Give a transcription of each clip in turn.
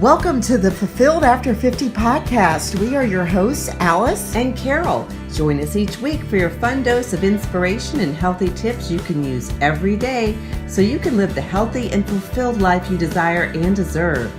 Welcome to the Fulfilled After 50 podcast. We are your hosts, Alice and Carol. Join us each week for your fun dose of inspiration and healthy tips you can use every day so you can live the healthy and fulfilled life you desire and deserve.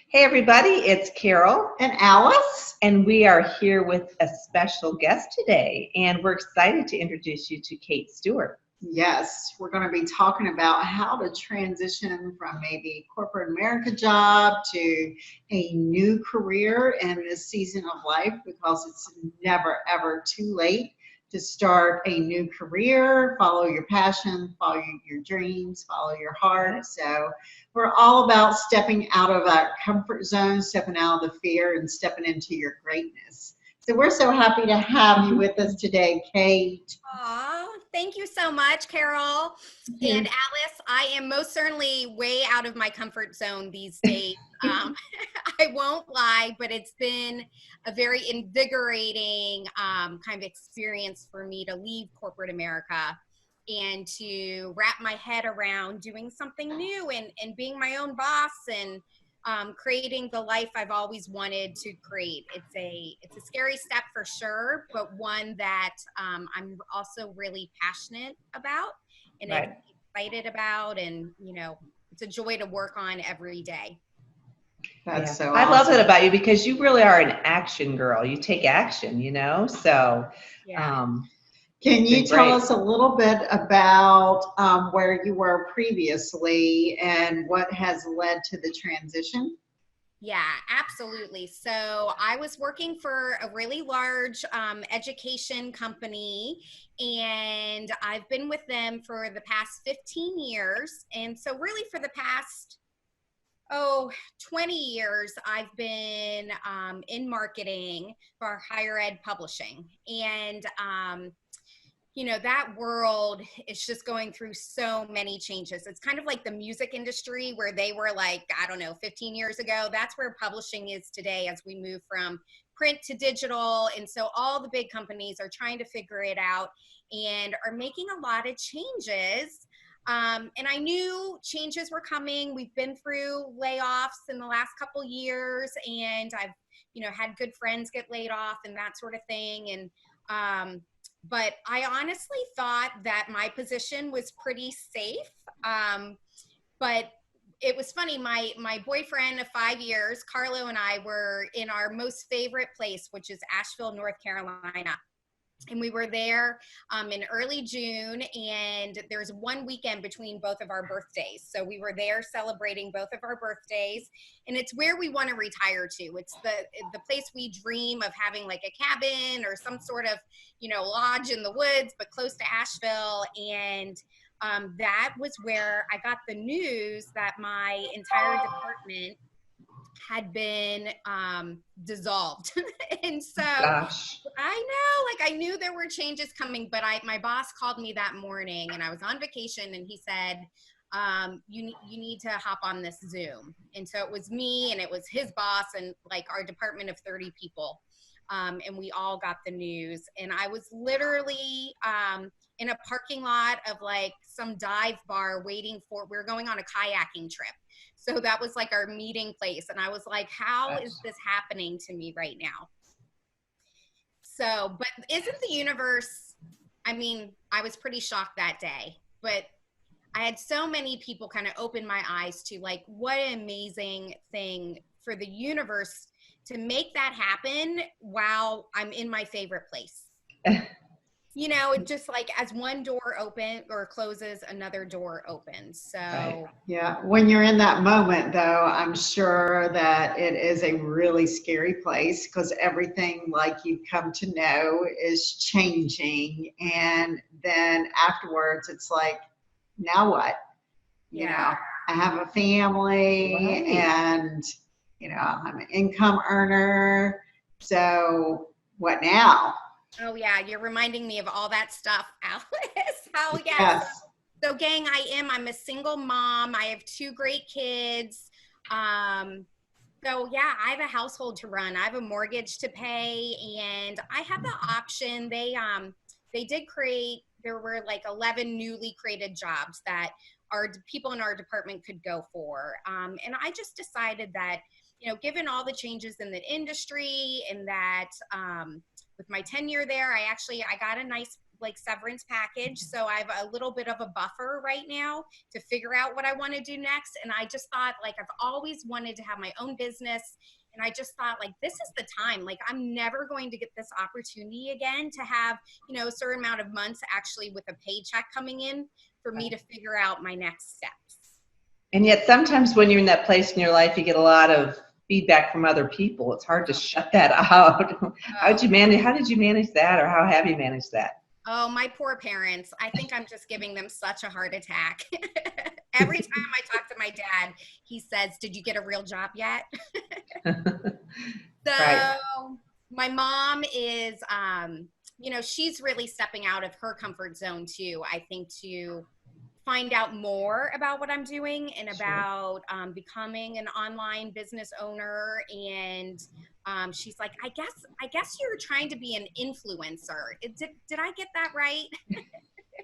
Hey everybody, it's Carol and Alice, and we are here with a special guest today, and we're excited to introduce you to Kate Stewart. Yes, we're going to be talking about how to transition from maybe corporate America job to a new career in this season of life, because it's never ever too late to start a new career, follow your passion, follow your dreams, follow your heart. So we're all about stepping out of our comfort zone, stepping out of the fear, and stepping into your greatness. So we're so happy to have you with us today, Kate. Aw, thank you so much, Carol. And Alice, I am most certainly way out of my comfort zone these days. I won't lie, but it's been a very invigorating kind of experience for me to leave corporate America and to wrap my head around doing something new and being my own boss and creating the life I've always wanted to create. It's a scary step for sure, but one that I'm also really passionate about and excited about, and it's a joy to work on every day. That's so awesome. I love that about you, because you really are an action girl. You take action, so Can you tell us a little bit about where you were previously and what has led to the transition? Yeah, absolutely. So I was working for a really large education company, and I've been with them for the past 15 years. And so really for the past 20 years, I've been in marketing for higher ed publishing. And that world is just going through so many changes. It's kind of like the music industry, where they were 15 years ago. That's where publishing is today as we move from print to digital. And so all the big companies are trying to figure it out and are making a lot of changes. And I knew changes were coming. We've been through layoffs in the last couple years, and I've, had good friends get laid off and that sort of thing. And, but I honestly thought that my position was pretty safe. But it was funny, my boyfriend of 5 years, Carlo, and I were in our most favorite place, which is Asheville, North Carolina. And we were there in early June, and there's one weekend between both of our birthdays. So we were there celebrating both of our birthdays, and it's where we want to retire to. It's the place we dream of having, like a cabin or some sort of, lodge in the woods, but close to Asheville. And that was where I got the news that my entire department had been dissolved. And so Gosh. I know, I knew there were changes coming, but my boss called me that morning, and I was on vacation, and he said, you need to hop on this Zoom. And so it was me, and it was his boss, and our department of 30 people. And we all got the news, and I was literally in a parking lot of some dive bar we were going on a kayaking trip. So that was our meeting place. And I was like, how is this happening to me right now? So, but isn't the universe, I was pretty shocked that day, but I had so many people kind of open my eyes to what an amazing thing for the universe to make that happen while I'm in my favorite place. Just as one door open or closes, another door opens. So right. Yeah, when you're in that moment, though, I'm sure that it is a really scary place, because everything you've come to know is changing, and then afterwards it's now what? Yeah. I have a family, right. And I'm an income earner, so what now? Oh yeah, you're reminding me of all that stuff, Alice. Yes. So gang, I'm a single mom. I have 2 great kids. So yeah, I have a household to run. I have a mortgage to pay, and I have the option. They did create, there were 11 newly created jobs that people in our department could go for. And I just decided that, given all the changes in the industry and that with my tenure there, I got a nice like severance package. So I have a little bit of a buffer right now to figure out what I want to do next. And I just thought, like, I've always wanted to have my own business. And I just thought, like, this is the time. Like, I'm never going to get this opportunity again to have, a certain amount of months actually with a paycheck coming in for me to figure out my next steps. And yet sometimes when you're in that place in your life, you get a lot of feedback from other people. It's hard to shut that out. How did you manage that, or how have you managed that? Oh, my poor parents. I think I'm just giving them such a heart attack. Every time I talk to my dad, he says, "Did you get a real job yet?" So Right. my mom is, she's really stepping out of her comfort zone too, I think, to find out more about what I'm doing and about becoming an online business owner. And she's like, I guess you're trying to be an influencer. Did I get that right?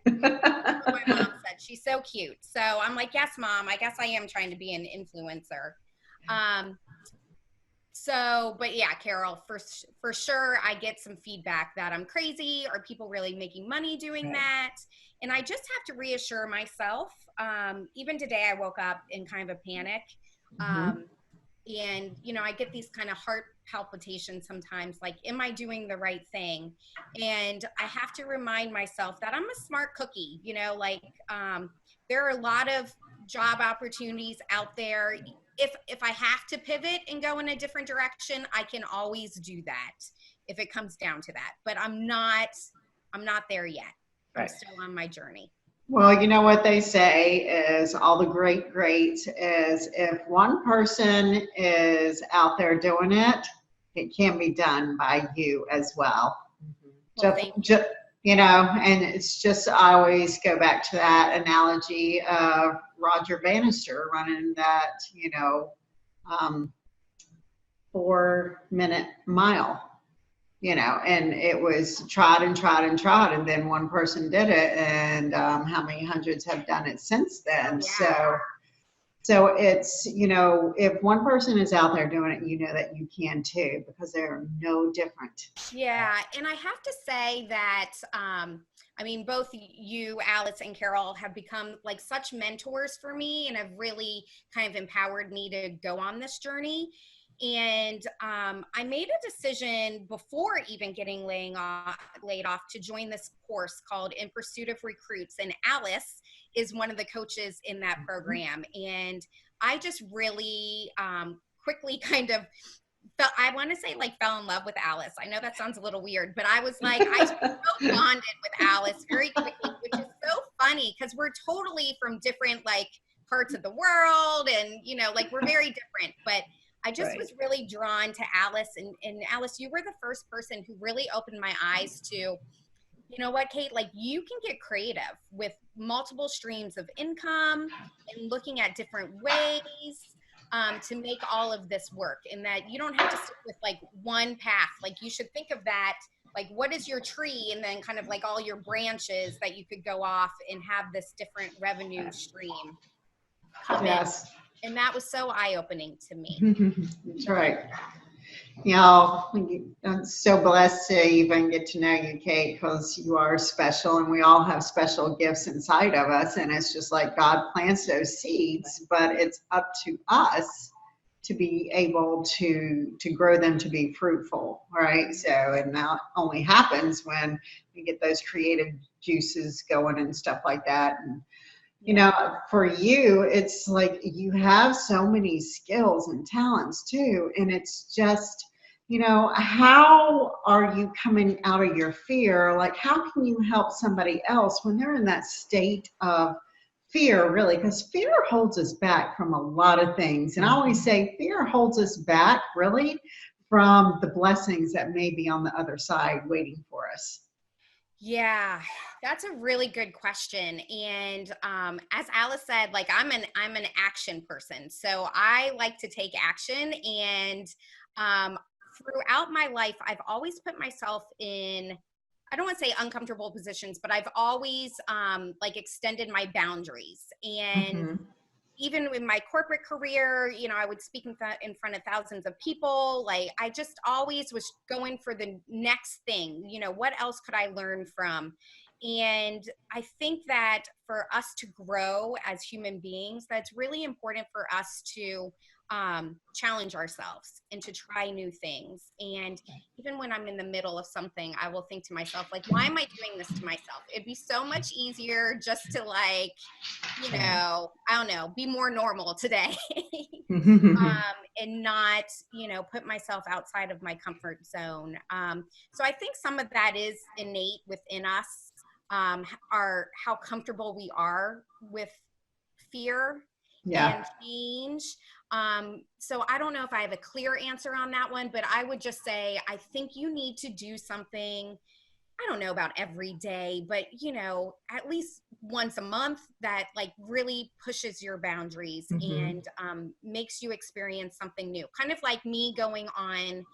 That's what my mom said. She's so cute. So I'm like, yes, Mom, I guess I am trying to be an influencer. But yeah, Carol, for sure, I get some feedback that I'm crazy. Are people really making money doing that? And I just have to reassure myself. Even today, I woke up in kind of a panic. And, I get these kind of heart palpitations sometimes, like, am I doing the right thing? And I have to remind myself that I'm a smart cookie, there are a lot of job opportunities out there. If I have to pivot and go in a different direction, I can always do that if it comes down to that. But I'm not there yet. I'm still on my journey. Well, you know what they say is all the great greats is if one person is out there doing it, it can be done by you as well. Well, And it's just, I always go back to that analogy of Roger Bannister running that, 4-minute mile. And it was tried and tried and tried, and then one person did it, and how many hundreds have done it since then? So it's, if one person is out there doing it, that you can too, because they're no different. Yeah, and I have to say that, both you, Alice, and Carol have become like such mentors for me and have really kind of empowered me to go on this journey. And I made a decision before even getting laid off to join this course called In Pursuit of Recruits. And Alice is one of the coaches in that program. And I just really quickly kind of fell in love with Alice. I know that sounds a little weird, but I was like, I so bonded with Alice very quickly, which is so funny because we're totally from different like parts of the world, and we're very different. But I just was really drawn to Alice, and Alice, you were the first person who really opened my eyes to, you know what, Kate, like, you can get creative with multiple streams of income and looking at different ways to make all of this work, and that you don't have to stick with like one path. Like, you should think of that, like, what is your tree, and then kind of like all your branches that you could go off and have this different revenue stream come in. And that was so eye-opening to me. That's right. I'm so blessed to even get to know you, Kate, because you are special, and we all have special gifts inside of us. And it's just like God plants those seeds, but it's up to us to be able to grow them to be fruitful, right? So, and that only happens when we get those creative juices going and stuff like that. And for you, it's like you have so many skills and talents too. And it's just, how are you coming out of your fear? Like, how can you help somebody else when they're in that state of fear, really? Because fear holds us back from a lot of things. And I always say fear holds us back, really, from the blessings that may be on the other side waiting for us. Yeah, that's a really good question. And as Alice said, like, I'm an action person. So I like to take action. And throughout my life, I've always put myself in I don't want to say uncomfortable positions, but I've always like extended my boundaries. And Mm-hmm. even in my corporate career, you know, I would speak in front of thousands of people. Like I just always was going for the next thing, you know, what else could I learn from? And I think that for us to grow as human beings, that's really important for us to challenge ourselves and to try new things. And even when I'm in the middle of something, I will think to myself, like, why am I doing this to myself? It'd be so much easier just to like, you know, I don't know, be more normal today. And not, you know, put myself outside of my comfort zone. So I think some of that is innate within us, are how comfortable we are with fear Yeah. and change. So I don't know if I have a clear answer on that one, but I would just say, I think you need to do something, I don't know about every day, but you know, at least once a month that like really pushes your boundaries Mm-hmm. and makes you experience something new. Kind of like me going on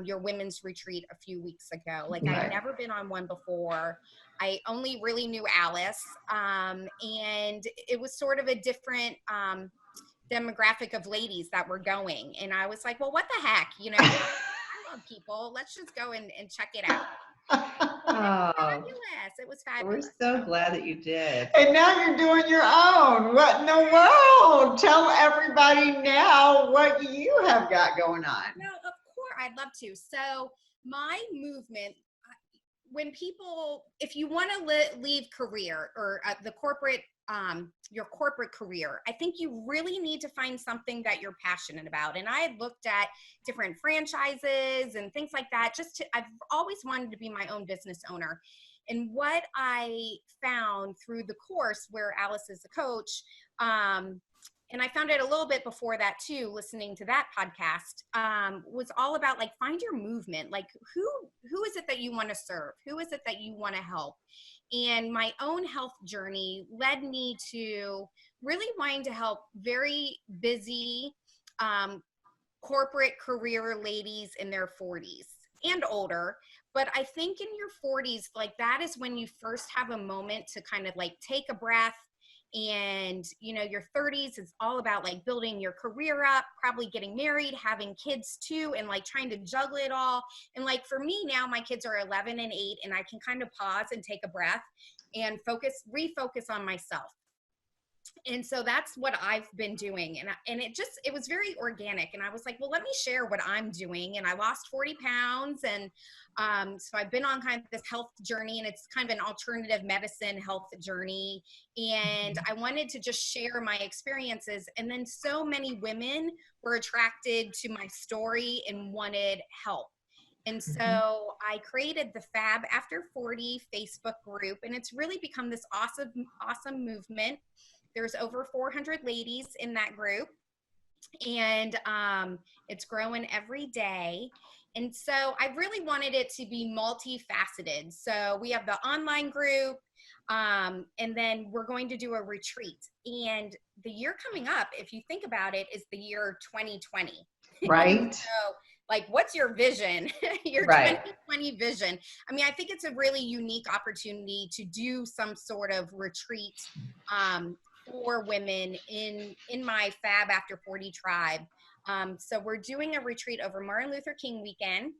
your women's retreat a few weeks ago. Like I'd Right. never been on one before. I only really knew Alice, and it was sort of a different demographic of ladies that were going. And I was like, well, what the heck, you know, I love people. Let's just go and check it out. And it was Oh, fabulous. It was we're fabulous. so glad that you did. And now you're doing your own. What in the world? Tell everybody now what you have got going on. No, of course, I'd love to. So my movement, when people, if you want to leave career or the corporate, your corporate career, I think you really need to find something that you're passionate about. And I had looked at different franchises and things like that. I've always wanted to be my own business owner. And what I found through the course where Alice is a coach, and I found it a little bit before that too, listening to that podcast, was all about like, find your movement. Like who is it that you want to serve? Who is it that you want to help? And my own health journey led me to really wanting to help very busy corporate career ladies in their 40s and older. But I think in your 40s, like that is when you first have a moment to kind of like take a breath. And you know, your 30s is all about like building your career up, probably getting married, having kids too, and like trying to juggle it all. And like for me now, my kids are 11 and 8, and I can kind of pause and take a breath and refocus on myself. And so that's what I've been doing. And it was very organic. And I was like, well, let me share what I'm doing. And I lost 40 pounds. And so I've been on kind of this health journey, and it's kind of an alternative medicine health journey. And I wanted to just share my experiences. And then so many women were attracted to my story and wanted help. And so I created the Fab After 40 Facebook group, and it's really become this awesome movement. There's over 400 ladies in that group, and it's growing every day. And so I really wanted it to be multifaceted. So we have the online group, and then we're going to do a retreat. And the year coming up, if you think about it, is the year 2020. Right. So like, what's your vision? Your Right. 2020 vision. I mean, I think it's a really unique opportunity to do some sort of retreat for women in my Fab After 40 tribe. So we're doing a retreat over Martin Luther King weekend.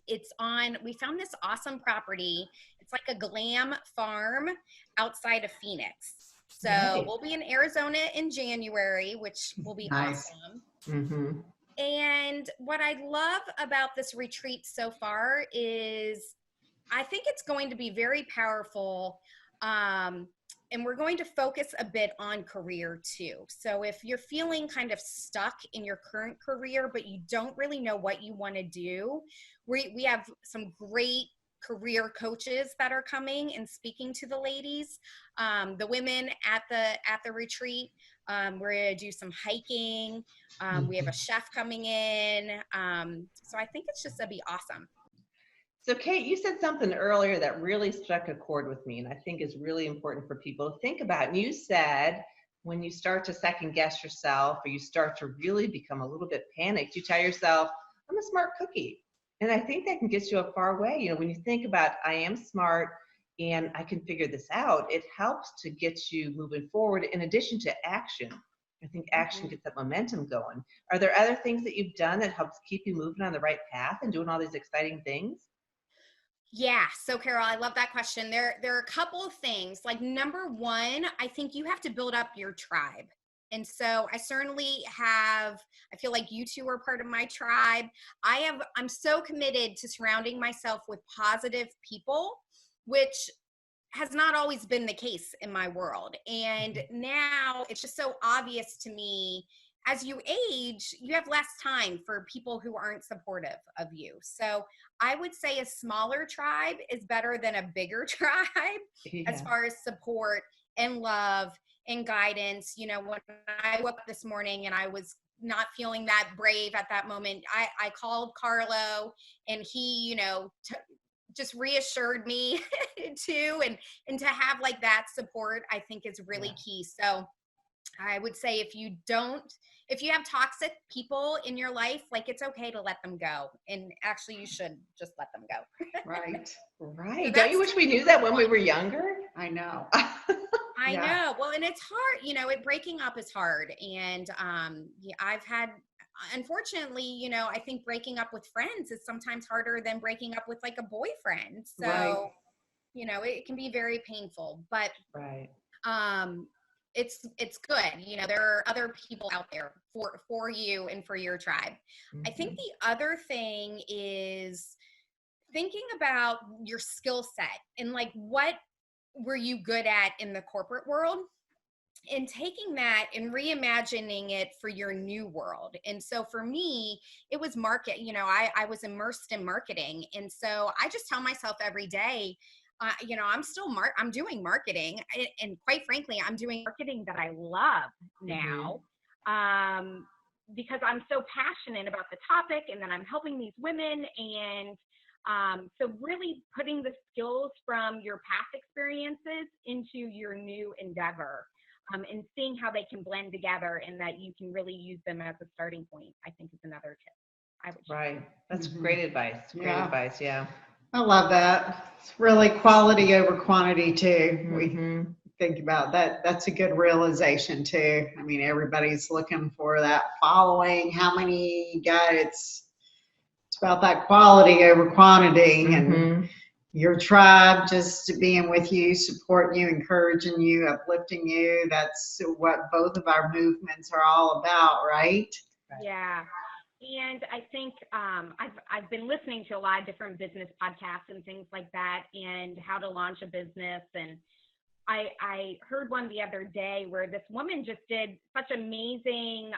We found this awesome property. It's like a glam farm outside of Phoenix. So Nice. we'll be in Arizona in January, which will be Nice. awesome. Mm-hmm. And what I love about this retreat so far is I think it's going to be very powerful. And we're going to focus a bit on career too. So if you're feeling kind of stuck in your current career, but you don't really know what you want to do, we have some great career coaches that are coming and speaking to the ladies, the women at the retreat. We're going to do some hiking. We have a chef coming in. So I think it's just going to be awesome. So Kate, you said something earlier that really struck a chord with me, and I think is really important for people to think about. And you said when you start to second guess yourself, or you start to really become a little bit panicked, you tell yourself, I'm a smart cookie. And I think that can get you a far way. When you think about, I am smart and I can figure this out, it helps to get you moving forward in addition to action. I think action gets that momentum going. Are there other things that you've done that helps keep you moving on the right path and doing all these exciting things? Yeah. So Carol, I love that question. There are a couple of things. Like number one, I think you have to build up your tribe. And so I certainly have, I feel like you two are part of my tribe. I'm so committed to surrounding myself with positive people, which has not always been the case in my world. And now it's just so obvious to me, as you age, you have less time for people who aren't supportive of you. So I would say a smaller tribe is better than a bigger tribe as far as support and love and guidance. When I woke up this morning and I was not feeling that brave at that moment, I called Carlo, and he, just reassured me too. And to have like that support, I think is really key. So I would say if you have toxic people in your life, like it's okay to let them go. And actually you should just let them go. Right. Right. So Don't you wish we knew that when we were younger? I know. I know. Well, and it's hard, breaking up is hard. And I've had, unfortunately, I think breaking up with friends is sometimes harder than breaking up with like a boyfriend. So, Right. It can be very painful, but Right. it's good. There are other people out there for you and for your tribe. I think the other thing is thinking about your skill set and like what were you good at in the corporate world, and taking that and reimagining it for your new world. And so for me, it was market. I was immersed in marketing. And so I just tell myself every day, I'm doing marketing. And quite frankly, I'm doing marketing that I love now. Because I'm so passionate about the topic, and then I'm helping these women. And so really putting the skills from your past experiences into your new endeavor, and seeing how they can blend together and that you can really use them as a starting point, I think is another tip I would share. Right. That's great advice. Great advice. Yeah. I love that. It's really quality over quantity too. We think about that. That's a good realization too. I mean, everybody's looking for that following. How many you got? It's about that quality over quantity, and your tribe just being with you, supporting you, encouraging you, uplifting you. That's what both of our movements are all about, right? Yeah. And I think I've been listening to a lot of different business podcasts and things like that, and how to launch a business. And I heard one the other day where this woman just did such amazing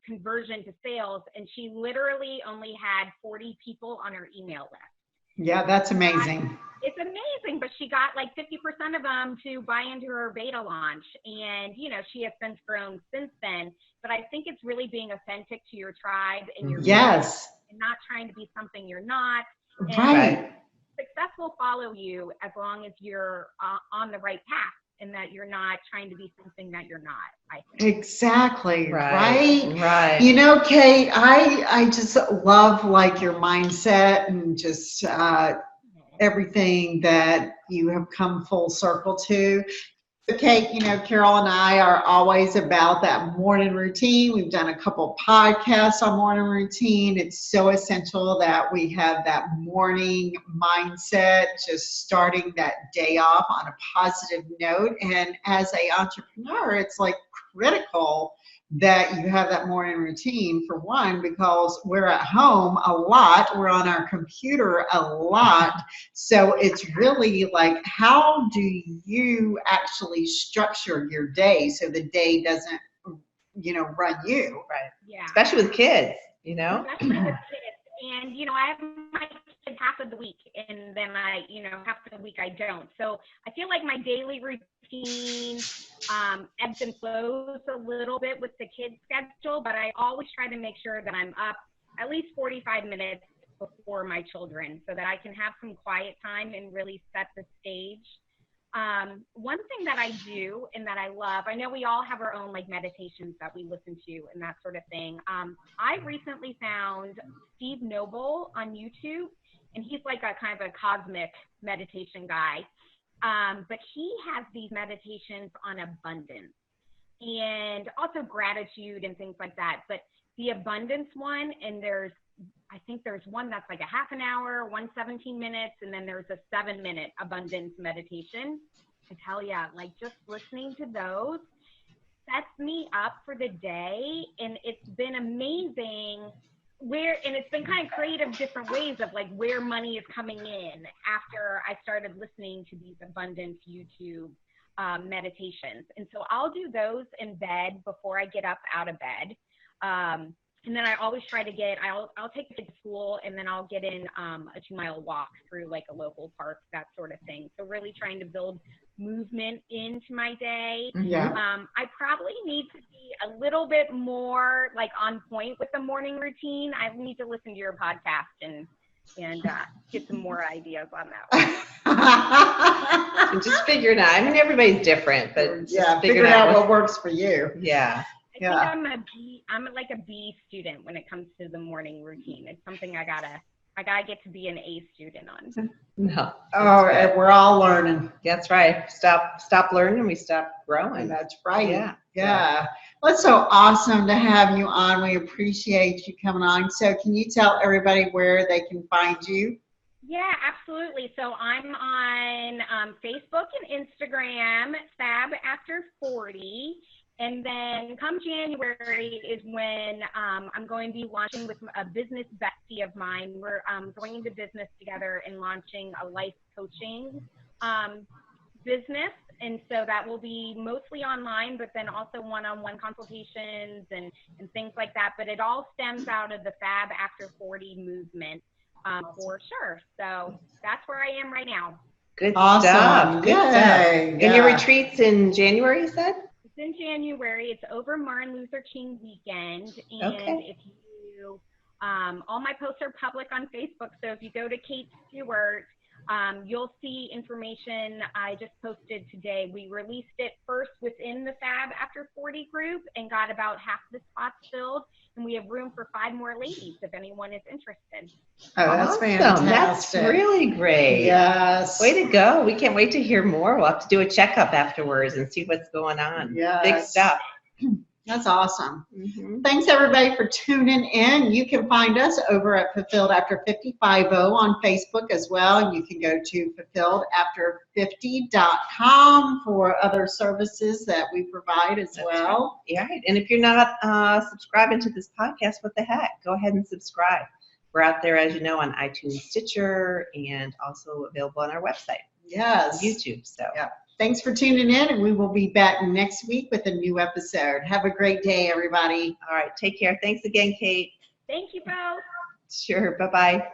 conversion to sales, and she literally only had 40 people on her email list. Yeah, that's amazing. It's amazing, but she got like 50% of them to buy into her beta launch. And, she has since grown since then. But I think it's really being authentic to your tribe and your yes, and not trying to be something you're not. And right. Success will follow you as long as you're on the right path, and that you're not trying to be something that you're not, I think. Exactly. Right. Kate, I just love like your mindset and just everything that you have come full circle to. Okay, Carol and I are always about that morning routine. We've done a couple podcasts on morning routine. It's so essential that we have that morning mindset, just starting that day off on a positive note. And as an entrepreneur, it's like critical that you have that morning routine, for one, because we're at home a lot, we're on our computer a lot. So it's really like, how do you actually structure your day so the day doesn't, run you? Right. Yeah. Especially with kids, Especially with kids. And, I have my kids half of the week, and then half of the week I don't. So I feel like my daily routine ebbs and flows a little bit with the kids' schedule, but I always try to make sure that I'm up at least 45 minutes before my children, so that I can have some quiet time and really set the stage One thing that I do and that I love, I know we all have our own like meditations that we listen to and that sort of thing. I recently found Steve Noble on YouTube, and he's like a kind of a cosmic meditation guy. But he has these meditations on abundance and also gratitude and things like that. But the abundance one, and I think there's one that's like a half an hour, 17 minutes, and then there's a 7-minute abundance meditation. I tell ya, like just listening to those sets me up for the day, and it's been amazing and it's been kind of creative different ways of like where money is coming in after I started listening to these abundance YouTube meditations. And so I'll do those in bed before I get up out of bed. And then I always try to I'll take the kid to school, and then I'll get in a 2-mile walk through like a local park, that sort of thing. So really trying to build movement into my day. Yeah. I probably need to be a little bit more like on point with the morning routine. I need to listen to your podcast and get some more ideas on that one. And just figure it out. I mean, everybody's different, but yeah, figure out what works for you. Yeah. I think I'm like a B student when it comes to the morning routine. It's something I gotta get to be an A student on. No. Oh, and we're all learning. That's right. Stop learning, we stop growing. That's right. Yeah. Yeah. Well, it's so awesome to have you on. We appreciate you coming on. So can you tell everybody where they can find you? Yeah, absolutely. So I'm on Facebook and Instagram, Fab After 40. And then come January is when I'm going to be launching with a business bestie of mine. We're going into business together and launching a life coaching business. And so that will be mostly online, but then also one-on-one consultations and things like that. But it all stems out of the Fab After 40 movement for sure. So that's where I am right now. Good Awesome. stuff. Good Yay. stuff. Yeah. And your retreat's in January, you said? It's in January. It's over Martin Luther King weekend. And if you, all my posts are public on Facebook. So if you go to Kate Stewart, you'll see information I just posted today. We released it first within the Fab After 40 group and got about half the spots filled. And we have room for 5 more ladies if anyone is interested. Oh, that's awesome. fantastic. That's really great. Yes. Way to go. We can't wait to hear more. We'll have to do a checkup afterwards and see what's going on. Yes. Big stuff. That's awesome. Mm-hmm. Thanks everybody for tuning in. You can find us over at Fulfilled After 50 on Facebook as well. And you can go to fulfilledafter50.com for other services that we provide as well. Right. Yeah. And if you're not subscribing to this podcast, what the heck? Go ahead and subscribe. We're out there, as you know, on iTunes, Stitcher, and also available on our website. Yes. YouTube. So. Yeah. Thanks for tuning in, and we will be back next week with a new episode. Have a great day, everybody. All right. Take care. Thanks again, Kate. Thank you both. Sure. Bye-bye.